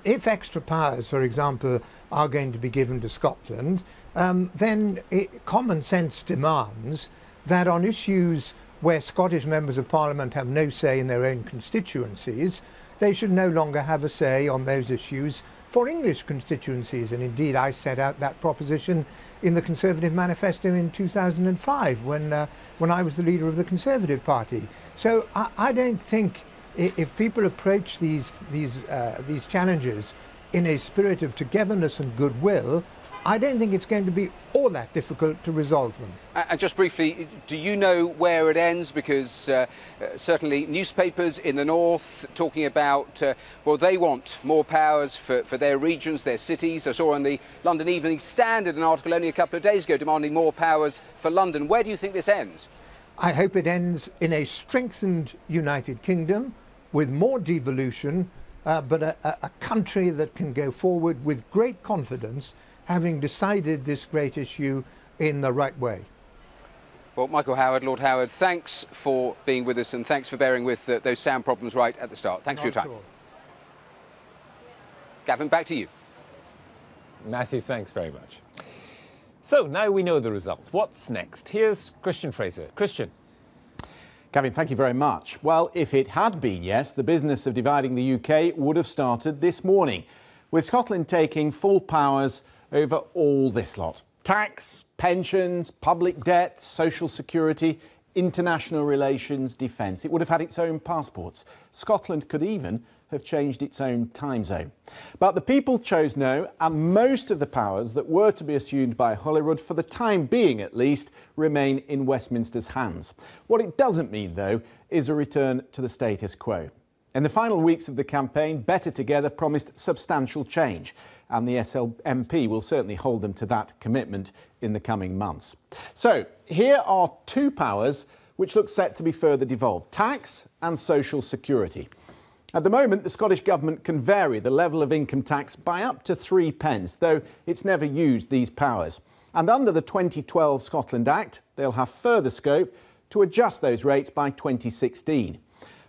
If extra powers, for example, are going to be given to Scotland, then common sense demands that on issues where Scottish members of Parliament have no say in their own constituencies, they should no longer have a say on those issues for English constituencies. And indeed, I set out that proposition in the Conservative Manifesto in 2005 when I was the leader of the Conservative Party. So I don't think if people approach these challenges in a spirit of togetherness and goodwill, I don't think it's going to be all that difficult to resolve them. And just briefly, do you know where it ends? Because certainly newspapers in the north talking about, well, they want more powers for their regions, their cities. I saw on the London Evening Standard an article only a couple of days ago demanding more powers for London. Where do you think this ends? I hope it ends in a strengthened United Kingdom with more devolution, but a country that can go forward with great confidence, having decided this great issue in the right way. Well, Michael Howard, Lord Howard, thanks for being with us and thanks for bearing with those sound problems right at the start. Thanks for your time. Gavin, back to you. Matthew, thanks very much. So now we know the result. What's next? Here's Christian Fraser. Christian. Gavin, thank you very much. Well, if it had been yes, the business of dividing the UK would have started this morning, with Scotland taking full powers over all this lot. Tax, pensions, public debt, social security, international relations, defence. It would have had its own passports. Scotland could even have changed its own time zone. But the people chose no, and most of the powers that were to be assumed by Holyrood, for the time being at least, remain in Westminster's hands. What it doesn't mean, though, is a return to the status quo. In the final weeks of the campaign, Better Together promised substantial change, and the SLMP will certainly hold them to that commitment in the coming months. So, here are two powers which look set to be further devolved: tax and social security. At the moment, the Scottish Government can vary the level of income tax by up to 3 pence, though it's never used these powers. And under the 2012 Scotland Act, they'll have further scope to adjust those rates by 2016.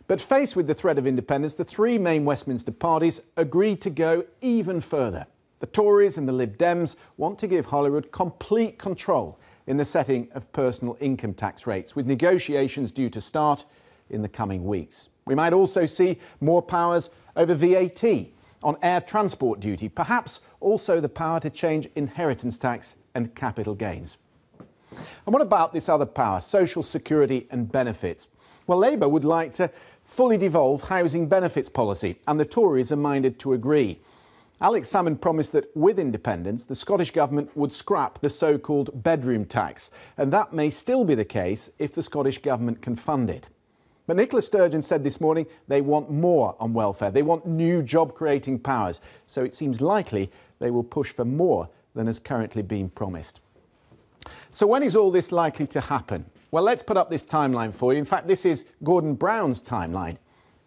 But faced with the threat of independence, the three main Westminster parties agreed to go even further. The Tories and the Lib Dems want to give Holyrood complete control in the setting of personal income tax rates, with negotiations due to start in the coming weeks. We might also see more powers over VAT, on air transport duty, perhaps also the power to change inheritance tax and capital gains. And what about this other power, social security and benefits? Well, Labour would like to fully devolve housing benefits policy, and the Tories are minded to agree. Alex Salmond promised that with independence, the Scottish Government would scrap the so-called bedroom tax, and that may still be the case if the Scottish Government can fund it. But Nicola Sturgeon said this morning they want more on welfare. They want new job-creating powers, so it seems likely they will push for more than has currently been promised. So when is all this likely to happen? Well, let's put up this timeline for you. In fact, this is Gordon Brown's timeline.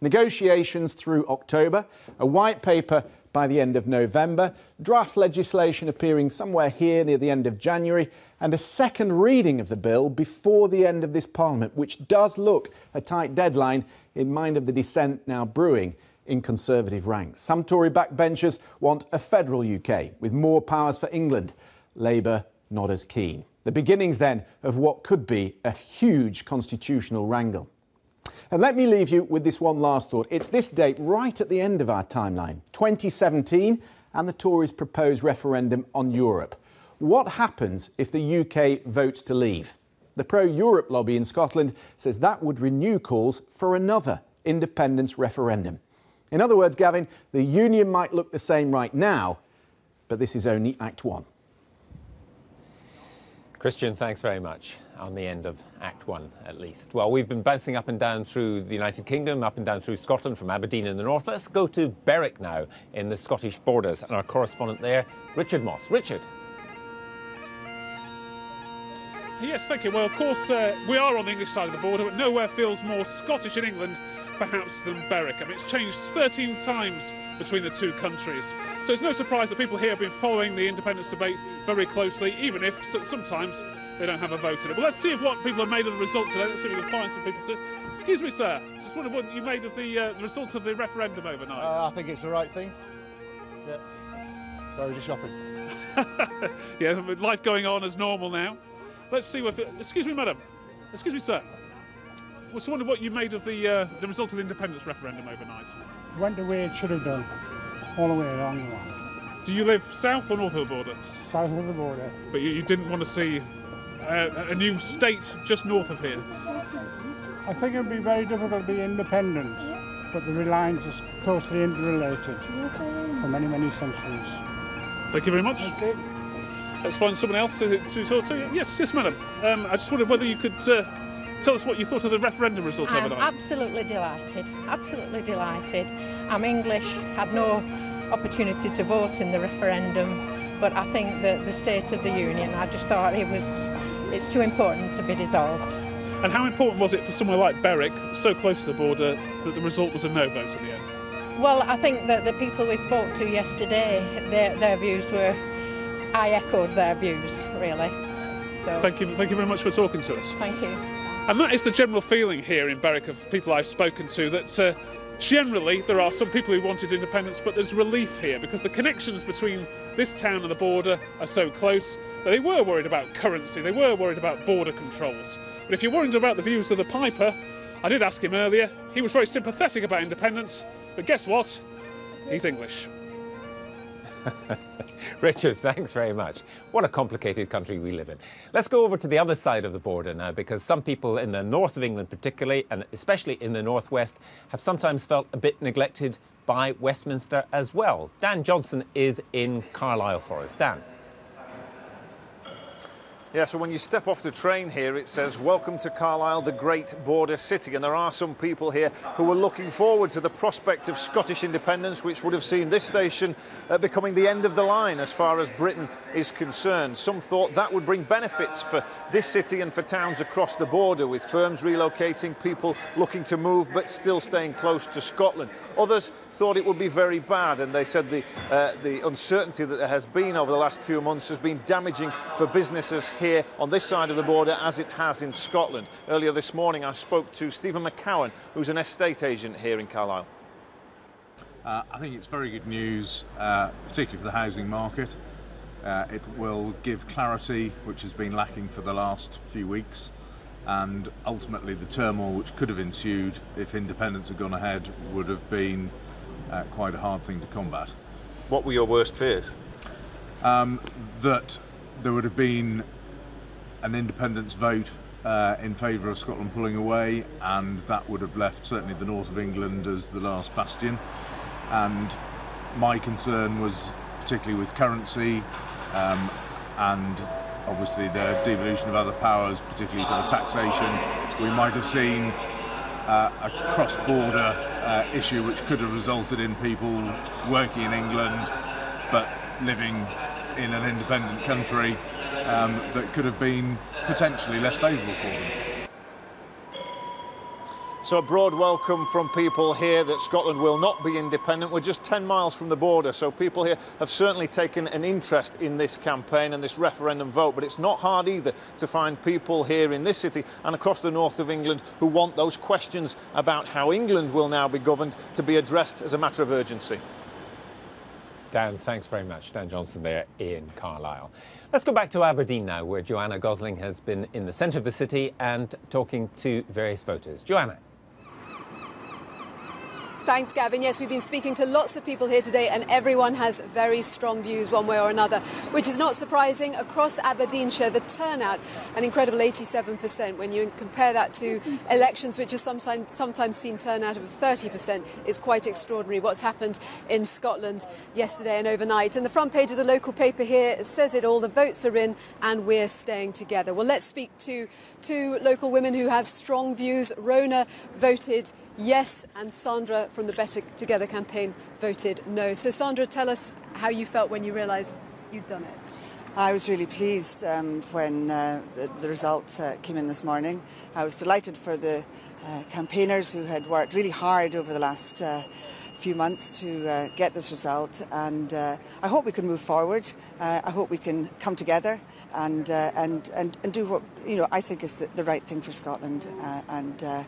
Negotiations through October, a white paper by the end of November, draft legislation appearing somewhere here near the end of January, and a second reading of the bill before the end of this Parliament, which does look a tight deadline in mind of the dissent now brewing in Conservative ranks. Some Tory backbenchers want a federal UK with more powers for England. Labour not as keen. The beginnings then of what could be a huge constitutional wrangle. And let me leave you with this one last thought. It's this date right at the end of our timeline, 2017, and the Tories' proposed referendum on Europe. What happens if the UK votes to leave? The pro-Europe lobby in Scotland says that would renew calls for another independence referendum. In other words, Gavin, the union might look the same right now, but this is only Act 1. Christian, thanks very much. On the end of Act 1, at least. Well, we've been bouncing up and down through the United Kingdom, up and down through Scotland, from Aberdeen in the north. Let's go to Berwick now, in the Scottish borders, and our correspondent there, Richard Moss. Richard. Yes, thank you. Well, of course, we are on the English side of the border, but nowhere feels more Scottish in England, perhaps, than Berwick. I mean, it's changed 13 times between the two countries. So it's no surprise that people here have been following the independence debate very closely, even if sometimes they don't have a vote in it. Well, let's see what people have made of the result today. Let's see if we can find some people. Excuse me, sir. Just wondered what you made of the results of the referendum overnight. I think it's the right thing. Yeah. Sorry, just shopping. Yeah, with life going on as normal now. Let's see what... Excuse me, madam. Excuse me, sir. I was wondering what you made of the result of the independence referendum overnight. Went the way it should have done, all the way along the line. Do you live south or north of the border? South of the border. But you didn't want to see a new state just north of here? I think it would be very difficult to be independent, but the lines is closely interrelated for many, many centuries. Thank you very much. Okay. Let's find someone else to talk to. Yes, madam. I just wondered whether you could tell us what you thought of the referendum result overnight. I'm absolutely delighted. Absolutely delighted. I'm English, had no opportunity to vote in the referendum, but I think that the State of the Union, I just thought it's too important to be dissolved. And how important was it for somewhere like Berwick, so close to the border, that the result was a no vote at the end? Well, I think that the people we spoke to yesterday, their views were, I echoed their views, really. So Thank you very much for talking to us. Thank you. And that is the general feeling here in Berwick of people I've spoken to, that generally there are some people who wanted independence, but there's relief here because the connections between this town and the border are so close that they were worried about currency, they were worried about border controls. But if you're worried about the views of the Piper, I did ask him earlier, he was very sympathetic about independence, but guess what? He's English. Richard, thanks very much. What a complicated country we live in. Let's go over to the other side of the border now, because some people in the north of England particularly, and especially in the northwest, have sometimes felt a bit neglected by Westminster as well. Dan Johnson is in Carlisle for us. Dan. Yeah, so when you step off the train here, it says, welcome to Carlisle, the great border city. And there are some people here who are looking forward to the prospect of Scottish independence, which would have seen this station becoming the end of the line as far as Britain is concerned. Some thought that would bring benefits for this city and for towns across the border, with firms relocating, people looking to move but still staying close to Scotland. Others thought it would be very bad, and they said the uncertainty that there has been over the last few months has been damaging for businesses here on this side of the border as it has in Scotland. Earlier this morning I spoke to Stephen McCowan, who's an estate agent here in Carlisle. I think it's very good news, particularly for the housing market. It will give clarity, which has been lacking for the last few weeks, and ultimately the turmoil which could have ensued if independence had gone ahead would have been quite a hard thing to combat. What were your worst fears? That there would have been an independence vote in favour of Scotland pulling away, and that would have left certainly the north of England as the last bastion. And my concern was particularly with currency and obviously the devolution of other powers, particularly sort of taxation. We might have seen a cross-border issue which could have resulted in people working in England but living in an independent country that could have been potentially less favourable for them. So a broad welcome from people here that Scotland will not be independent. We're just 10 miles from the border, so people here have certainly taken an interest in this campaign and this referendum vote. But it's not hard either to find people here in this city and across the north of England who want those questions about how England will now be governed to be addressed as a matter of urgency. Dan, thanks very much. Dan Johnson there in Carlisle. Let's go back to Aberdeen now, where Joanna Gosling has been in the centre of the city and talking to various voters. Joanna. Thanks, Gavin. Yes, we've been speaking to lots of people here today, and everyone has very strong views one way or another, which is not surprising. Across Aberdeenshire, the turnout, an incredible 87%. When you compare that to elections, which have sometimes seen turnout of 30%, is quite extraordinary. What's happened in Scotland yesterday and overnight. And the front page of the local paper here says it all. The votes are in, and we're staying together. Well, let's speak to two local women who have strong views. Rona voted yes, and Sandra from the Better Together campaign voted no. So Sandra, tell us how you felt when you realised you'd done it. I was really pleased when the results came in this morning. I was delighted for the campaigners who had worked really hard over the last few months to get this result, and I hope we can move forward. I hope we can come together and do what I think is the right thing for Scotland, and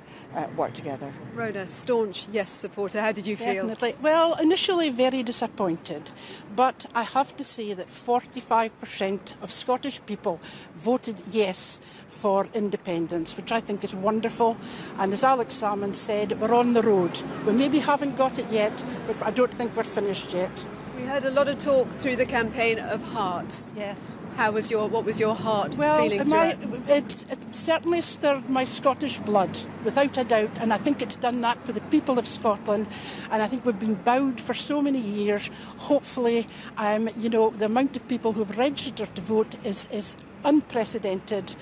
work together. Rhoda, staunch yes supporter. How did you feel? Definitely. Well, initially very disappointed, but I have to say that 45% of Scottish people voted yes for independence, which I think is wonderful. And as Alex Salmond said, we're on the road. We maybe haven't got it yet, but I don't think we're finished yet. We heard a lot of talk through the campaign of hearts. Yes. What was your heart Well, feeling throughout? it certainly stirred my Scottish blood, without a doubt, and I think it's done that for the people of Scotland, and I think we've been bowed for so many years. Hopefully, the amount of people who've registered to vote is unprecedented,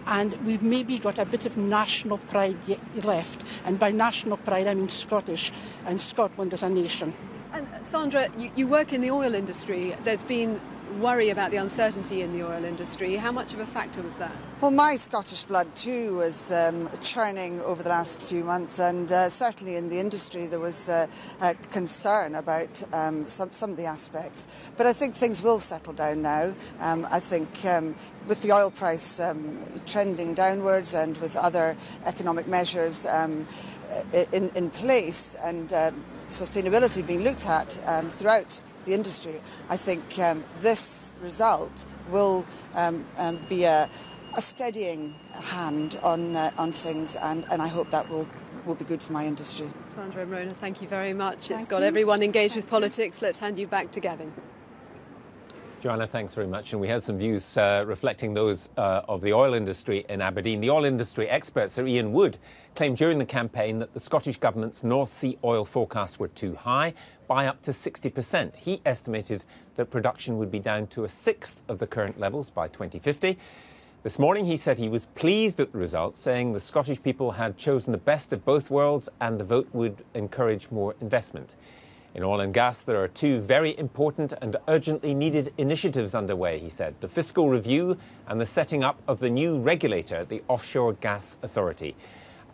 and we've maybe got a bit of national pride left, and by national pride I mean Scottish, and Scotland as a nation. And Sandra, you work in the oil industry. There's been worry about the uncertainty in the oil industry. How much of a factor was that? Well, my Scottish blood too was churning over the last few months, and certainly in the industry there was concern about some of the aspects. But I think things will settle down now. I think with the oil price trending downwards and with other economic measures in place and sustainability being looked at throughout the industry, I think this result will be a steadying hand on things, and I hope that will be good for my industry. Sandra and Rona, thank you very much. It's got everyone engaged with politics. Let's hand you back to Gavin. Joanna, thanks very much. And we had some views reflecting those of the oil industry in Aberdeen. The oil industry expert, Sir Ian Wood, claimed during the campaign that the Scottish Government's North Sea oil forecasts were too high by up to 60%. He estimated that production would be down to a sixth of the current levels by 2050. This morning he said he was pleased at the results, saying the Scottish people had chosen the best of both worlds and the vote would encourage more investment. In oil and gas, there are two very important and urgently needed initiatives underway, he said. The fiscal review and the setting up of the new regulator, the Offshore Gas Authority.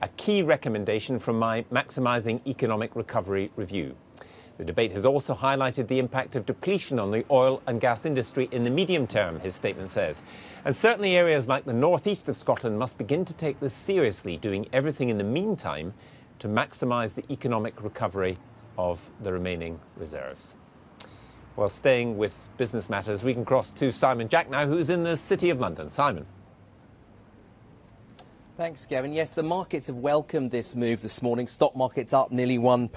A key recommendation from my Maximising Economic Recovery review. The debate has also highlighted the impact of depletion on the oil and gas industry in the medium term, his statement says. And certainly areas like the northeast of Scotland must begin to take this seriously, doing everything in the meantime to maximise the economic recovery of the remaining reserves. Well, staying with business matters, we can cross to Simon Jack now, who's in the City of London. Simon. Thanks, Gavin. Yes, the markets have welcomed this move this morning. Stock markets up nearly 1%.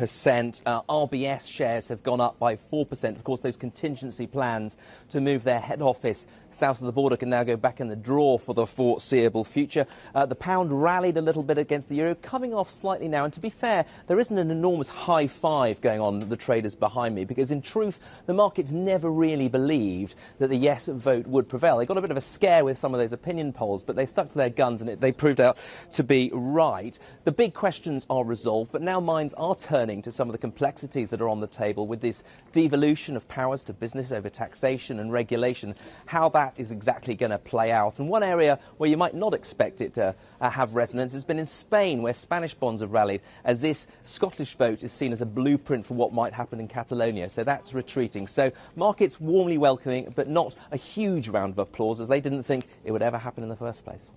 RBS shares have gone up by 4%. Of course, those contingency plans to move their head office south of the border can now go back in the drawer for the foreseeable future. The pound rallied a little bit against the euro, coming off slightly now. And to be fair, there isn't an enormous high five going on with the traders behind me, because in truth, the markets never really believed that the yes vote would prevail. They got a bit of a scare with some of those opinion polls, but they stuck to their guns and they proved out to be right. The big questions are resolved, but now minds are turning to some of the complexities that are on the table with this devolution of powers to business over taxation and regulation, how that is exactly going to play out. And one area where you might not expect it to have resonance has been in Spain, where Spanish bonds have rallied, as this Scottish vote is seen as a blueprint for what might happen in Catalonia. So that's retreating. So markets warmly welcoming, but not a huge round of applause, as they didn't think it would ever happen in the first place.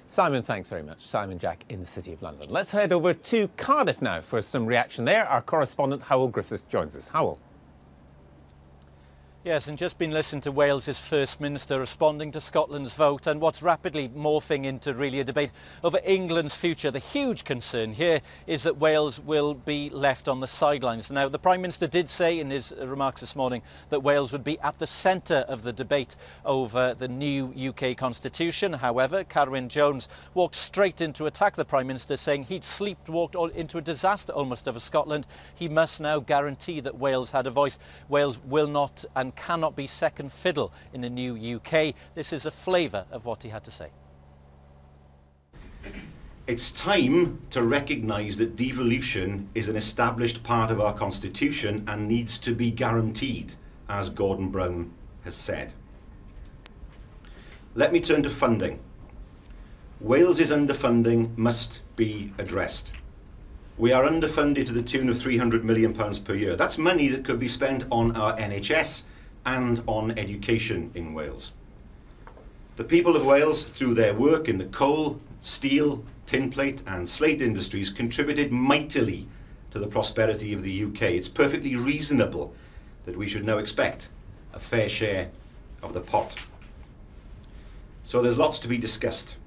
Simon, thanks very much. Simon Jack in the City of London. Let's head over to Cardiff now for some reaction there. Our correspondent Howell Griffith joins us. Howell. Yes, and just been listening to Wales's First Minister responding to Scotland's vote and what's rapidly morphing into really a debate over England's future. The huge concern here is that Wales will be left on the sidelines. Now, the Prime Minister did say in his remarks this morning that Wales would be at the centre of the debate over the new UK constitution. However, Carwyn Jones walked straight in to attack the Prime Minister, saying he'd sleepwalked into a disaster almost over Scotland. He must now guarantee that Wales had a voice. Wales will not and cannot be second fiddle in the new UK. This is a flavour of what he had to say. It's time to recognise that devolution is an established part of our constitution and needs to be guaranteed, as Gordon Brown has said. Let me turn to funding. Wales's underfunding must be addressed. We are underfunded to the tune of £300 million per year. That's money that could be spent on our NHS and on education in Wales. The people of Wales, through their work in the coal, steel, tinplate and slate industries, contributed mightily to the prosperity of the UK. It's perfectly reasonable that we should now expect a fair share of the pot. So there's lots to be discussed.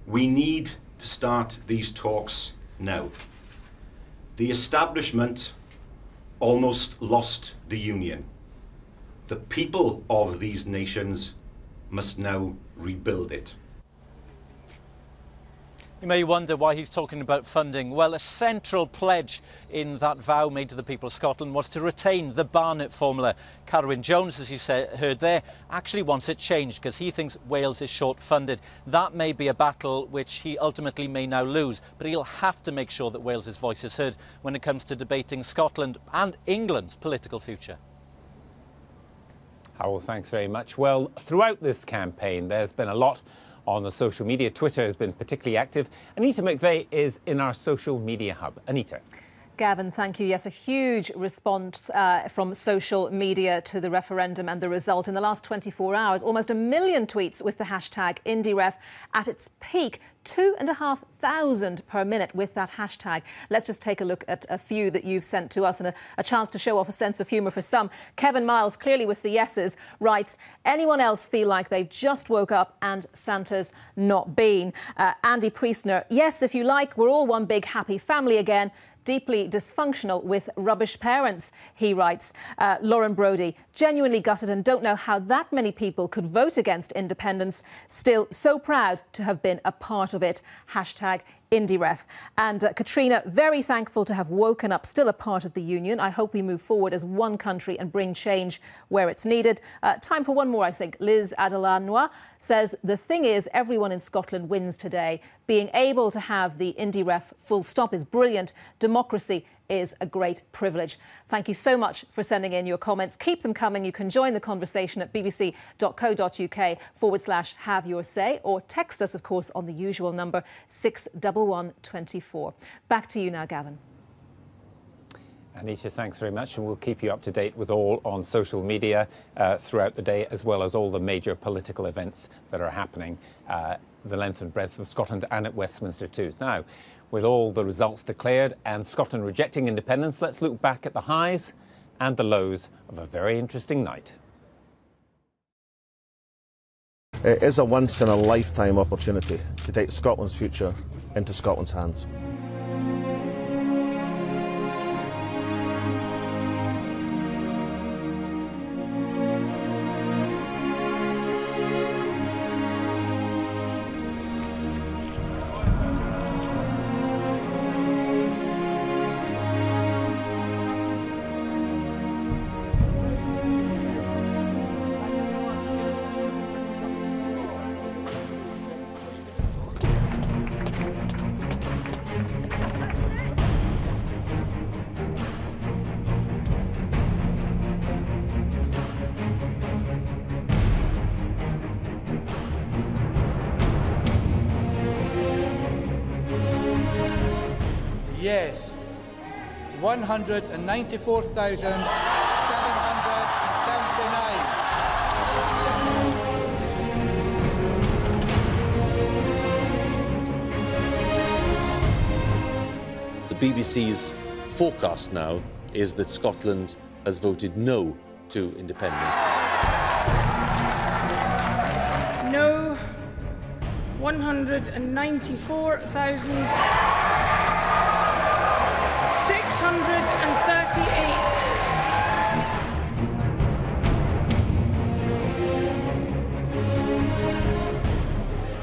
We need to start these talks now. The establishment almost lost the Union. The people of these nations must now rebuild it. You may wonder why he's talking about funding. Well, a central pledge in that vow made to the people of Scotland was to retain the Barnett formula. Carwyn Jones, as you heard there, actually wants it changed because he thinks Wales is short-funded. That may be a battle which he ultimately may now lose, but he'll have to make sure that Wales's voice is heard when it comes to debating Scotland and England's political future. Howell, thanks very much. Well, throughout this campaign, there's been a lot on the social media. Twitter has been particularly active. Anita McVeigh is in our social media hub. Anita. Gavin, thank you. Yes, a huge response from social media to the referendum and the result. In the last 24 hours, almost 1 million tweets with the hashtag IndieRef at its peak. 2,500 per minute with that hashtag. Let's just take a look at a few that you've sent to us and a chance to show off a sense of humour for some. Kevin Miles, clearly with the yeses, writes, anyone else feel like they've just woke up and Santa's not been? Andy Priestner, yes, if you like, we're all one big happy family again. Deeply dysfunctional with rubbish parents, he writes. Lauren Brody, genuinely gutted and don't know how that many people could vote against independence. Still so proud to have been a part of it. Hashtag IndieRef. And Katrina, very thankful to have woken up, still a part of the union. I hope we move forward as one country and bring change where it's needed. Time for one more, I think. Liz Adelanois says, the thing is, everyone in Scotland wins today. Being able to have the IndieRef full stop is brilliant. Democracy is a great privilege. Thank you so much for sending in your comments. Keep them coming. You can join the conversation at bbc.co.uk/have your say or text us, of course, on the usual number 61124. Back to you now, Gavin. Anita, thanks very much, and we'll keep you up to date with all on social media throughout the day, as well as all the major political events that are happening the length and breadth of Scotland and at Westminster too. Now, with all the results declared and Scotland rejecting independence, let's look back at the highs and the lows of a very interesting night. It is a once-in-a-lifetime opportunity to take Scotland's future into Scotland's hands. Yes, 194,779. The BBC's forecast now is that Scotland has voted no to independence. No, 194,638.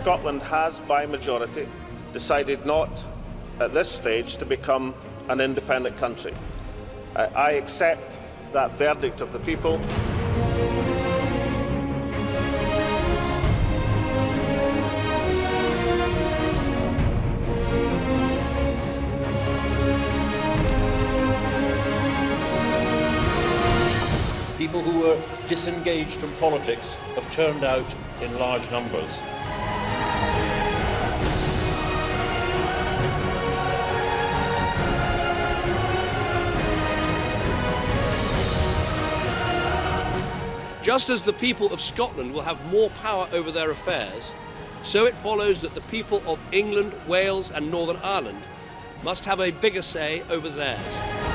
Scotland has, by majority, decided not, at this stage, to become an independent country. I accept that verdict of the people. People who were disengaged from politics have turned out in large numbers. Just as the people of Scotland will have more power over their affairs, so it follows that the people of England, Wales and Northern Ireland must have a bigger say over theirs.